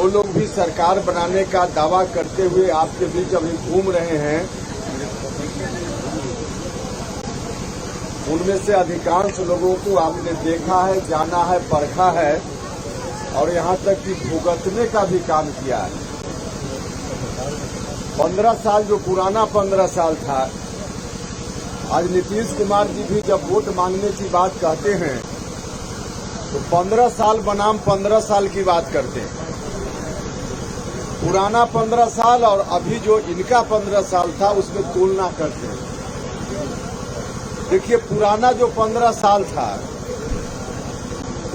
जो लोग भी सरकार बनाने का दावा करते हुए आपके बीच अभी घूम रहे हैं, उनमें से अधिकांश लोगों को आपने देखा है, जाना है, परखा है और यहाँ तक कि भुगतने का भी काम किया है। 15 साल जो पुराना 15 साल था, आज नीतीश कुमार जी भी जब वोट मांगने की बात कहते हैं तो 15 साल बनाम 15 साल की बात करते हैं। पुराना 15 साल और अभी जो इनका 15 साल था उसमें तुलना करते हैं। देखिए, पुराना जो 15 साल था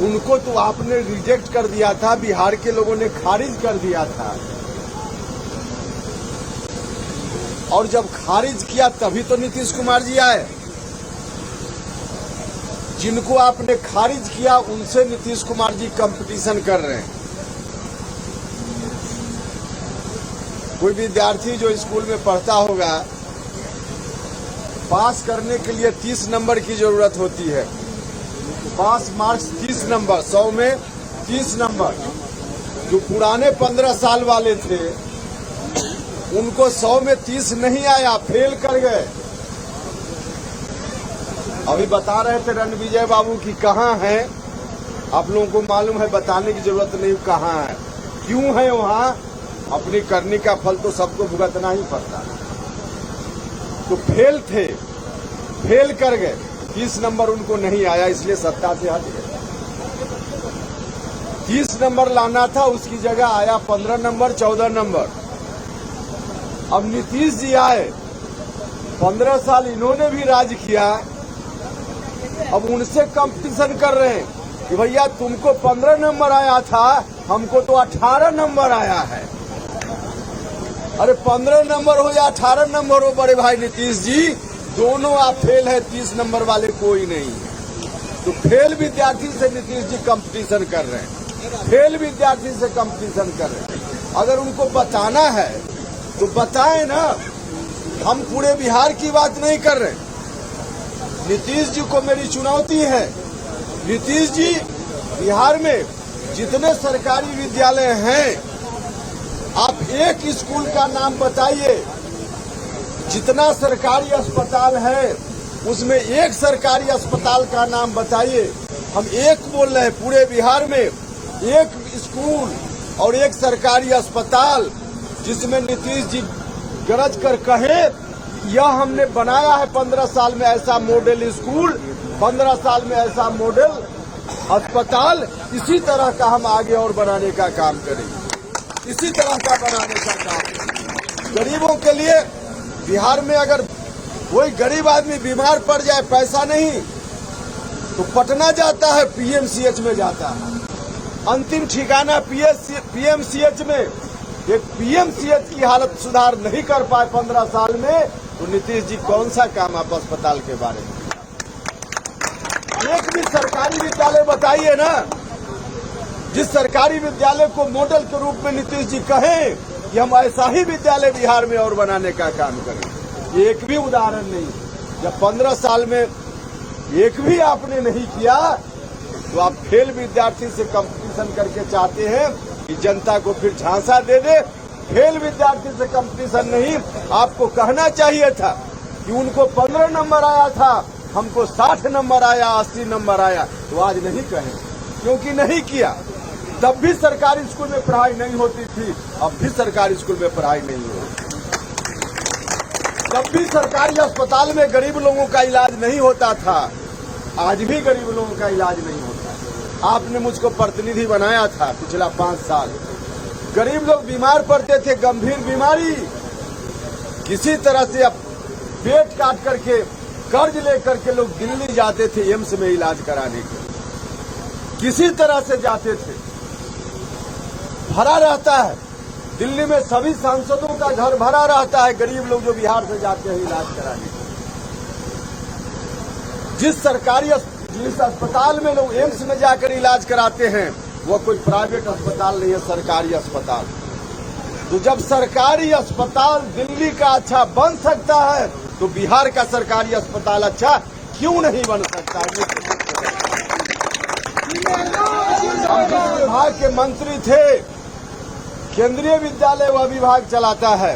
उनको तो आपने रिजेक्ट कर दिया था, बिहार के लोगों ने खारिज कर दिया था और जब खारिज किया तभी तो नीतीश कुमार जी आए। जिनको आपने खारिज किया उनसे नीतीश कुमार जी कंपटीशन कर रहे हैं। कोई विद्यार्थी जो स्कूल में पढ़ता होगा, पास करने के लिए 30 नंबर की जरूरत होती है। पास मार्क्स 30 नंबर, 100 में 30 नंबर। जो पुराने 15 साल वाले थे उनको 100 में 30 नहीं आया, फेल कर गए। अभी बता रहे थे रणविजय बाबू की कहाँ हैं, आप लोगों को मालूम है, बताने की जरूरत नहीं कहाँ है, क्यों है वहाँ। अपनी करनी का फल तो सबको भुगतना ही पड़ता है। तो फेल थे, फेल कर गए, 30 नंबर उनको नहीं आया, इसलिए सत्ता से हट गए। 30 नंबर लाना था, उसकी जगह आया 15 नंबर, 14 नंबर। अब नीतीश जी आए, 15 साल इन्होंने भी राज किया, अब उनसे कंपटीशन कर रहे हैं कि भैया तुमको 15 नंबर आया था, हमको तो 18 नंबर आया है। अरे 15 नंबर हो या 18 नंबर हो बड़े भाई नीतीश जी, दोनों आप फेल है, 30 नंबर वाले कोई नहीं है। तो फेल विद्यार्थी से नीतीश जी कंपटीशन कर रहे हैं, फेल विद्यार्थी से कंपटीशन कर रहे हैं। अगर उनको बताना है तो बताएं ना, हम पूरे बिहार की बात नहीं कर रहे। नीतीश जी को मेरी चुनौती है, नीतीश जी बिहार में जितने सरकारी विद्यालय हैं आप एक स्कूल का नाम बताइए। जितना सरकारी अस्पताल है उसमें एक सरकारी अस्पताल का नाम बताइए। हम एक बोल रहे हैं, पूरे बिहार में एक स्कूल और एक सरकारी अस्पताल जिसमें नीतीश जी गरज कर कहे यह हमने बनाया है 15 साल में ऐसा मॉडल स्कूल, 15 साल में ऐसा मॉडल अस्पताल, इसी तरह का हम आगे और बनाने का काम करेंगे, इसी तरह का बनाने का काम। गरीबों के लिए बिहार में अगर कोई गरीब आदमी बीमार पड़ जाए, पैसा नहीं तो पटना जाता है, पीएमसीएच में जाता है। अंतिम ठिकाना पीएमसीएच में। एक पीएमसीएच की हालत सुधार नहीं कर पाए 15 साल में, तो नीतीश जी कौन सा काम आप अस्पताल के बारे में। एक भी सरकारी विद्यालय बताइए ना, जिस सरकारी विद्यालय को मॉडल के रूप में नीतीश जी कहें कि हम ऐसा ही विद्यालय बिहार में और बनाने का काम करें। एक भी उदाहरण नहीं। जब 15 साल में एक भी आपने नहीं किया तो आप फेल विद्यार्थी से कंपटीशन करके चाहते हैं कि जनता को फिर झांसा दे दे। फेल विद्यार्थी से कंपटीशन नहीं, आपको कहना चाहिए था कि उनको 15 नंबर आया था, हमको 60 नंबर आया, 80 नंबर आया। तो आज नहीं कहें, क्योंकि नहीं किया। तब भी सरकारी स्कूल में पढ़ाई नहीं होती थी, अब भी सरकारी स्कूल में पढ़ाई नहीं होती। तब भी सरकारी अस्पताल में गरीब लोगों का इलाज नहीं होता था, आज भी गरीब लोगों का इलाज नहीं होता। आपने मुझको प्रतिनिधि बनाया था पिछला 5 साल। गरीब लोग बीमार पड़ते थे, गंभीर बीमारी, किसी तरह से अब पेट काट करके कर्ज लेकर के लोग दिल्ली जाते थे एम्स में इलाज कराने के, किसी तरह से जाते थे। भरा रहता है दिल्ली में, सभी सांसदों का घर भरा रहता है, गरीब लोग जो बिहार से जाते हैं इलाज कराने। जिस अस्पताल में लोग एम्स में जाकर इलाज कराते हैं वो कोई प्राइवेट अस्पताल नहीं है, सरकारी अस्पताल। तो जब सरकारी अस्पताल दिल्ली का अच्छा बन सकता है तो बिहार का सरकारी अस्पताल अच्छा क्यों नहीं बन सकता है। हम विभाग के मंत्री थे केंद्रीय विद्यालय वह विभाग चलाता है,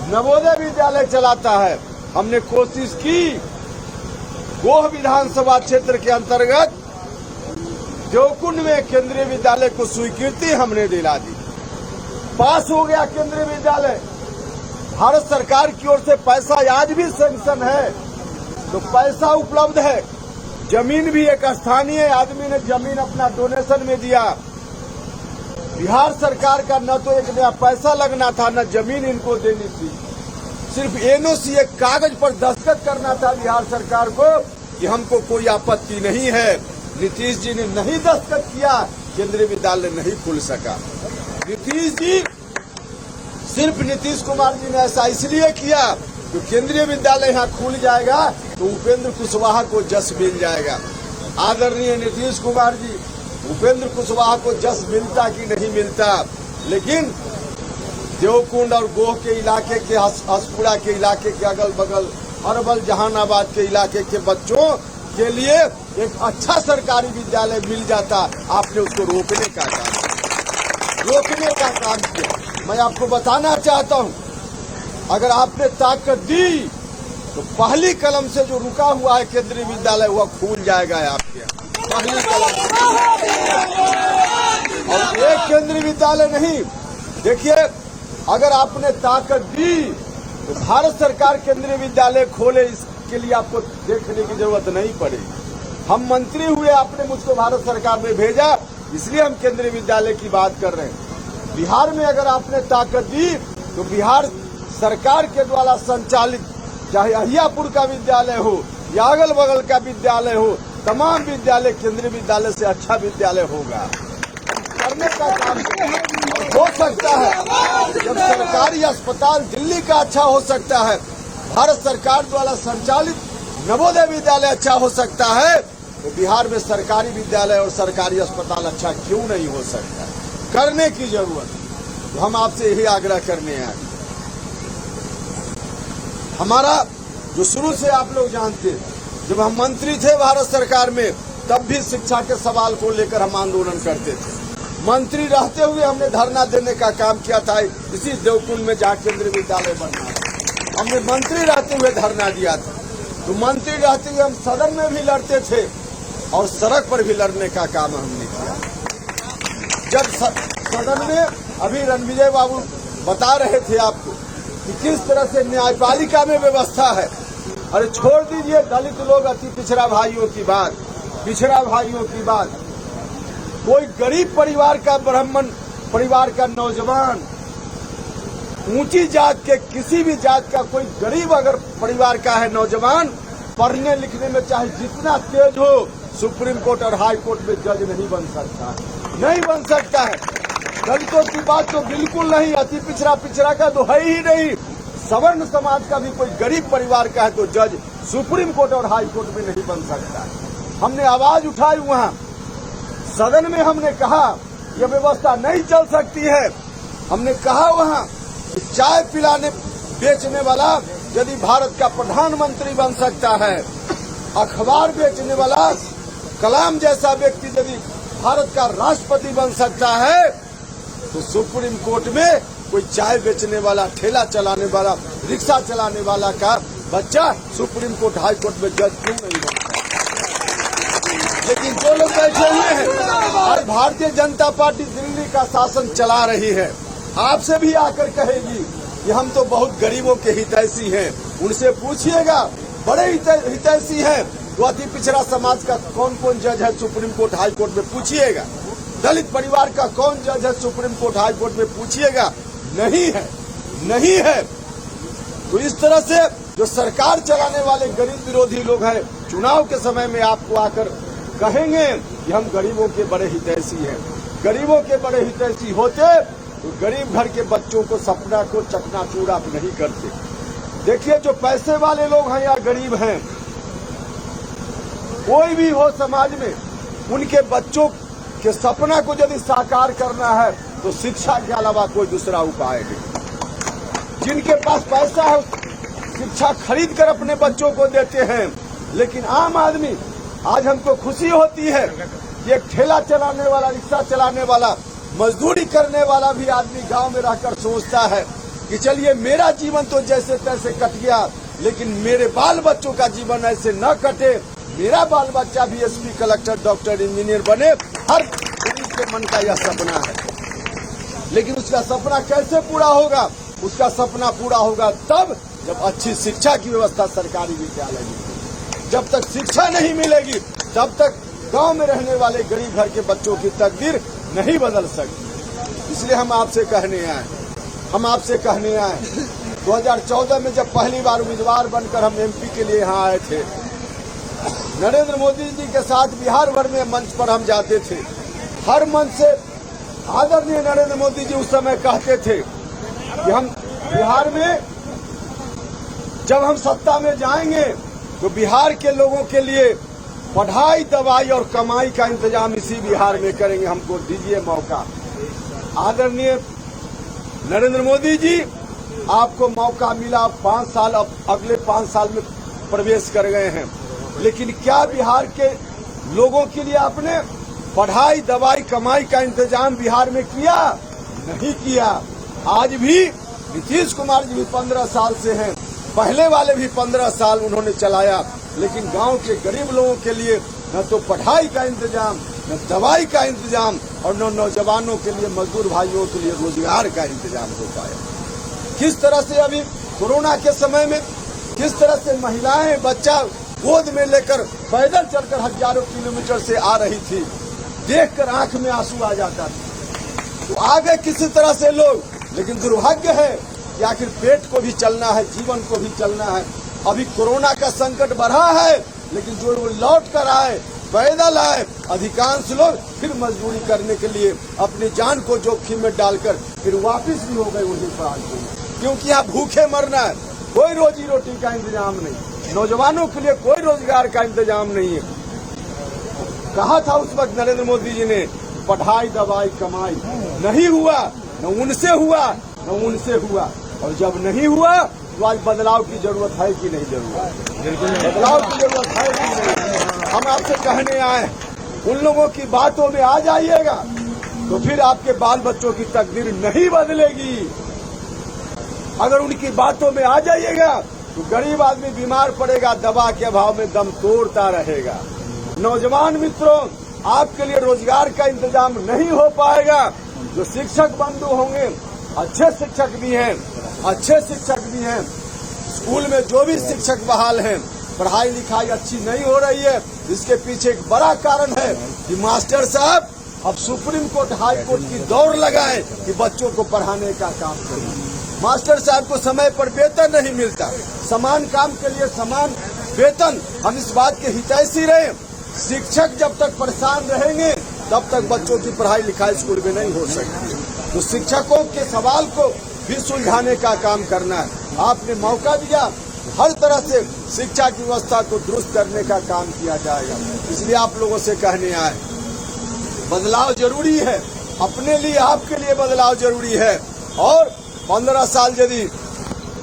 नवोदय विद्यालय चलाता है। हमने कोशिश की गोह विधानसभा क्षेत्र के अंतर्गत देवकुंड में केंद्रीय विद्यालय को स्वीकृति हमने दिला दी, पास हो गया केंद्रीय विद्यालय। भारत सरकार की ओर से पैसा आज भी सैंक्शन है, तो पैसा उपलब्ध है। जमीन भी एक स्थानीय आदमी ने जमीन अपना डोनेशन में दिया। बिहार सरकार का न तो एक नया पैसा लगना था, न जमीन इनको देनी थी, सिर्फ एनओसी एक कागज पर दस्तखत करना था बिहार सरकार को कि हमको कोई आपत्ति नहीं है। नीतीश जी ने नहीं दस्तखत किया, केंद्रीय विद्यालय नहीं खुल सका। नीतीश जी, सिर्फ नीतीश कुमार जी ने ऐसा इसलिए किया कि केंद्रीय विद्यालय यहाँ खुल जाएगा तो उपेंद्र कुशवाहा को जस मिल जाएगा। आदरणीय नीतीश कुमार जी, उपेंद्र कुशवाहा को जस मिलता कि नहीं मिलता, लेकिन देवकुंड और गोह के इलाके के, हसपुरा के इलाके के अगल बगल, अरवल जहानाबाद के इलाके के बच्चों के लिए एक अच्छा सरकारी विद्यालय मिल जाता। आपने उसको रोकने का काम किया। मैं आपको बताना चाहता हूं, अगर आपने ताकत दी तो पहली कलम से जो रुका हुआ है केंद्रीय विद्यालय वह खुल जाएगा आपके पहली कलम। और एक केंद्रीय विद्यालय नहीं, देखिए अगर आपने ताकत दी तो भारत सरकार केंद्रीय विद्यालय खोले, इसके लिए आपको देखने की जरूरत नहीं पड़ेगी। हम मंत्री हुए, आपने मुझको भारत सरकार में भेजा, इसलिए हम केंद्रीय विद्यालय की बात कर रहे हैं। बिहार में अगर आपने ताकत दी तो बिहार सरकार के द्वारा संचालित चाहे अहियापुर का विद्यालय हो या अगल बगल का विद्यालय हो, तमाम विद्यालय केंद्रीय विद्यालय से अच्छा विद्यालय होगा। करने का काम हो सकता है। जब सरकारी अस्पताल दिल्ली का अच्छा हो सकता है, भारत सरकार द्वारा संचालित नवोदय विद्यालय अच्छा हो सकता है, तो बिहार में सरकारी विद्यालय और सरकारी अस्पताल अच्छा क्यों नहीं हो सकता? करने की जरूरत। तो हम आपसे यही आग्रह करने आए। हमारा जो शुरू से आप लोग जानते हैं, जब हम मंत्री थे भारत सरकार में, तब भी शिक्षा के सवाल को लेकर हम आंदोलन करते थे। मंत्री रहते हुए हमने धरना देने का काम किया था इसी देवकुंड में जहाँ केंद्रीय विद्यालय बनना था। हमने मंत्री रहते हुए धरना दिया था। तो मंत्री रहते हुए हम सदन में भी लड़ते थे और सड़क पर भी लड़ने का काम हमने किया। जब सदन में अभी रणविजय बाबू बता रहे थे आपको कि किस तरह से न्यायपालिका में व्यवस्था है। अरे छोड़ दीजिए दलित लोग, अति पिछड़ा भाइयों की बात, पिछड़ा भाइयों की बात। कोई गरीब परिवार का, ब्राह्मण परिवार का नौजवान, ऊंची जात के किसी भी जात का कोई गरीब अगर परिवार का है नौजवान, पढ़ने लिखने में चाहे जितना तेज हो, सुप्रीम कोर्ट और हाई कोर्ट में जज नहीं बन सकता, नहीं बन सकता है। दलितों की बात तो बिल्कुल नहीं, अति पिछड़ा का तो है ही नहीं। सवर्ण समाज का भी कोई गरीब परिवार का है तो जज सुप्रीम कोर्ट और हाई कोर्ट में नहीं बन सकता। हमने आवाज उठाई, वहां सदन में हमने कहा यह व्यवस्था नहीं चल सकती है। हमने कहा वहां चाय पिलाने बेचने वाला यदि भारत का प्रधानमंत्री बन सकता है, अखबार बेचने वाला कलाम जैसा व्यक्ति यदि भारत का राष्ट्रपति बन सकता है, तो सुप्रीम कोर्ट में कोई चाय बेचने वाला, ठेला चलाने वाला, रिक्शा चलाने वाला का बच्चा सुप्रीम कोर्ट, हाई कोर्ट में जज क्यों नहीं बनता? लेकिन जो लोग बैठे हुए हैं, और भारतीय जनता पार्टी दिल्ली का शासन चला रही है, आपसे भी आकर कहेगी कि हम तो बहुत गरीबों के हितैषी हैं। उनसे पूछिएगा, बड़े हितैषी हैं तो अति पिछड़ा समाज का कौन कौन जज है सुप्रीम कोर्ट, हाई कोर्ट में पूछिएगा। दलित परिवार का कौन जज है सुप्रीम कोर्ट, हाई कोर्ट में पूछिएगा। नहीं है, नहीं है। तो इस तरह से जो सरकार चलाने वाले गरीब विरोधी लोग हैं, चुनाव के समय में आपको आकर कहेंगे कि हम गरीबों के बड़े हितैषी हैं। गरीबों के बड़े हितैषी होते तो गरीब घर के बच्चों को, सपना को चकनाचूर आप नहीं करते। देखिए जो पैसे वाले लोग हैं या गरीब हैं, कोई भी हो समाज में, उनके बच्चों के सपना को यदि साकार करना है तो शिक्षा के अलावा कोई दूसरा उपाय नहीं। जिनके पास पैसा है शिक्षा खरीद कर अपने बच्चों को देते हैं, लेकिन आम आदमी, आज हमको खुशी होती है कि एक ठेला चलाने वाला, रिक्शा चलाने वाला मजदूरी करने वाला भी आदमी गांव में रहकर सोचता है कि चलिए मेरा जीवन तो जैसे तैसे कट गया, लेकिन मेरे बाल बच्चों का जीवन ऐसे न कटे, मेरा बाल बच्चा भी एसपी, कलेक्टर, डॉक्टर, इंजीनियर बने। हर पुलिस के मन का यह सपना है, लेकिन उसका सपना कैसे पूरा होगा? उसका सपना पूरा होगा तब जब अच्छी शिक्षा की व्यवस्था सरकारी विद्यालय में। जब तक शिक्षा नहीं मिलेगी तब तक गांव में रहने वाले गरीब घर के बच्चों की तकदीर नहीं बदल सकती। इसलिए हम आपसे कहने आए 2014 में जब पहली बार उम्मीदवार बनकर हम एमपी के लिए यहाँ आए थे, नरेंद्र मोदी जी के साथ बिहार भर में मंच पर हम जाते थे। हर मंच से आदरणीय नरेंद्र मोदी जी उस समय कहते थे कि हम बिहार में जब हम सत्ता में जाएंगे तो बिहार के लोगों के लिए पढ़ाई, दवाई और कमाई का इंतजाम इसी बिहार में करेंगे, हमको दीजिए मौका। आदरणीय नरेंद्र मोदी जी, आपको मौका मिला, 5 साल, अब अगले 5 साल में प्रवेश कर गए हैं, लेकिन क्या बिहार के लोगों के लिए आपने पढ़ाई, दवाई, कमाई का इंतजाम बिहार में किया? नहीं किया। आज भी नीतीश कुमार जी भी 15 साल से हैं, पहले वाले भी 15 साल उन्होंने चलाया, लेकिन गांव के गरीब लोगों के लिए न तो पढ़ाई का इंतजाम, न दवाई का इंतजाम और न नौजवानों के लिए, मजदूर भाइयों के लिए रोजगार का इंतजाम हो पाया। किस तरह से अभी कोरोना के समय में किस तरह से महिलाएं बच्चा गोद में लेकर पैदल चलकर हजारों किलोमीटर से आ रही थी, देखकर आंख में आंसू आ जाता था। तो आ गए किसी तरह से लोग, लेकिन दुर्भाग्य है कि आखिर पेट को भी चलना है, जीवन को भी चलना है। अभी कोरोना का संकट बढ़ा है, लेकिन जो लोग लौट कर आए, पैदल आए, अधिकांश लोग फिर मजदूरी करने के लिए अपनी जान को जोखिम में डालकर फिर वापस भी हो गए वहीं पर, क्योंकि यहाँ भूखे मरना है, कोई रोजी रोटी का इंतजाम नहीं, नौजवानों के लिए कोई रोजगार का इंतजाम नहीं है। कहा था उस वक्त नरेंद्र मोदी जी ने, पढ़ाई, दवाई, कमाई नहीं हुआ, न उनसे हुआ न उनसे हुआ, और जब नहीं हुआ तो आज बदलाव की जरूरत है कि नहीं जरूरत? बदलाव की जरूरत है कि नहीं? हम आपसे कहने आए, उन लोगों की बातों में आ जाइएगा तो फिर आपके बाल बच्चों की तकदीर नहीं बदलेगी। अगर उनकी बातों में आ जाइएगा तो गरीब आदमी बीमार पड़ेगा, दवा के अभाव में दम तोड़ता रहेगा। नौजवान मित्रों, आपके लिए रोजगार का इंतजाम नहीं हो पाएगा। जो शिक्षक बंधु होंगे, अच्छे शिक्षक भी हैं, स्कूल में जो भी शिक्षक बहाल हैं, पढ़ाई लिखाई अच्छी नहीं हो रही है। इसके पीछे एक बड़ा कारण है कि मास्टर साहब अब सुप्रीम कोर्ट, हाई कोर्ट की दौड़ लगाए कि बच्चों को पढ़ाने का काम करें। मास्टर साहब को समय पर वेतन नहीं मिलता, समान काम के लिए समान वेतन। हम इस बात के हितैषी रहे, शिक्षक जब तक परेशान रहेंगे तब तक बच्चों की पढ़ाई लिखाई स्कूल में नहीं हो सकती। तो शिक्षकों के सवाल को भी सुलझाने का काम करना है। आपने मौका दिया, हर तरह से शिक्षा की व्यवस्था को दुरुस्त करने का काम किया जाएगा। इसलिए आप लोगों से कहने आए, बदलाव जरूरी है, अपने लिए, आपके लिए बदलाव जरूरी है। और 15 साल यदि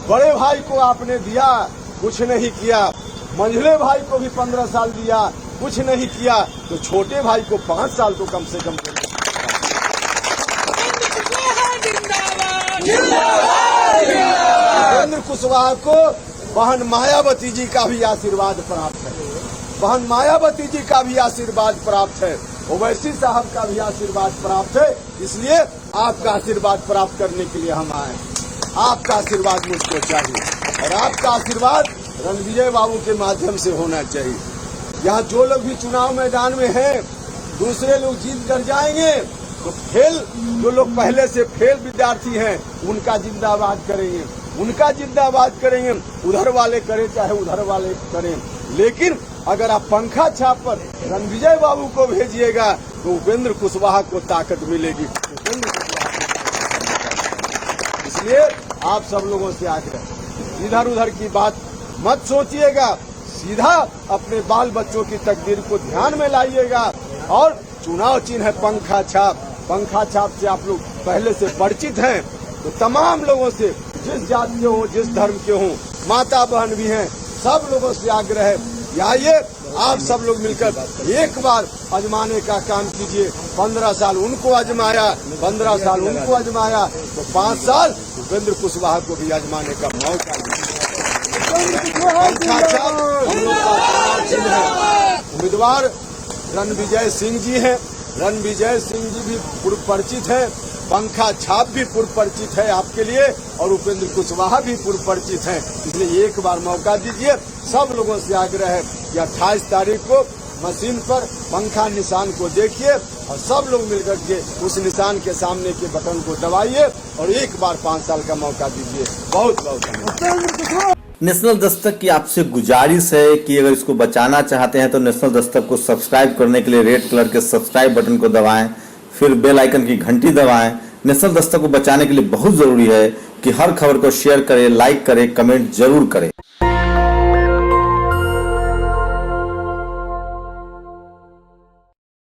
बड़े भाई को आपने दिया, कुछ नहीं किया, मंझले भाई को भी 15 साल दिया, कुछ नहीं किया, तो छोटे भाई को 5 साल तो कम से कम उपेंद्र कुशवाहा को बहन मायावती जी का भी आशीर्वाद प्राप्त है, बहन मायावती जी का भी आशीर्वाद प्राप्त है, ओवैसी साहब का भी आशीर्वाद प्राप्त है। इसलिए आपका आशीर्वाद प्राप्त करने के लिए हम आए। आपका आशीर्वाद मुझको चाहिए, और आपका आशीर्वाद रणविजय बाबू के माध्यम से होना चाहिए। यहाँ जो लोग भी चुनाव मैदान में हैं, दूसरे लोग जीत कर जाएंगे तो फेल, जो लोग पहले से फेल विद्यार्थी हैं उनका जिंदाबाद करेंगे, उनका जिंदाबाद करेंगे। उधर वाले करें चाहे उधर वाले करें, लेकिन अगर आप पंखा छाप पर रणविजय बाबू को भेजिएगा तो उपेंद्र कुशवाहा को ताकत मिलेगी। इसलिए आप सब लोगों से आग्रह, इधर उधर की बात मत सोचिएगा, सीधा अपने बाल बच्चों की तकदीर को ध्यान में लाइएगा। और चुनाव चिन्ह है पंखा छाप, पंखा छाप से आप लोग पहले से परिचित हैं। तो तमाम लोगों से, जिस जाति के हों, जिस धर्म के हों, माता बहन भी हैं, सब लोगों से आग्रह है, आइए आप सब लोग मिलकर एक बार आजमाने का काम कीजिए। 15 साल उनको आजमाया, 15 साल उनको आजमाया, तो 5 साल उपेंद्र कुशवाहा को भी आजमाने का मौका है। उम्मीदवार रणविजय सिंह जी हैं। रणविजय सिंह जी भी पूर्व परिचित है, पंखा छाप भी पूर्व परिचित है आपके लिए, और उपेंद्र कुशवाहा भी पूर्व परिचित हैं। इसलिए एक बार मौका दीजिए। सब लोगों से आग्रह है कि 28 तारीख को मशीन पर पंखा निशान को देखिए और सब लोग मिलकर के उस निशान के सामने के बटन को दबाइए और एक बार 5 साल का मौका दीजिए। बहुत बहुत धन्यवाद। नेशनल दस्तक की आपसे गुजारिश है कि अगर इसको बचाना चाहते हैं तो नेशनल दस्तक को सब्सक्राइब करने के लिए रेड कलर के सब्सक्राइब बटन को दबाएं, फिर बेल आइकन की घंटी दबाएं। नेशनल दस्तक को बचाने के लिए बहुत जरूरी है कि हर खबर को शेयर करें, लाइक करें, कमेंट जरूर करें।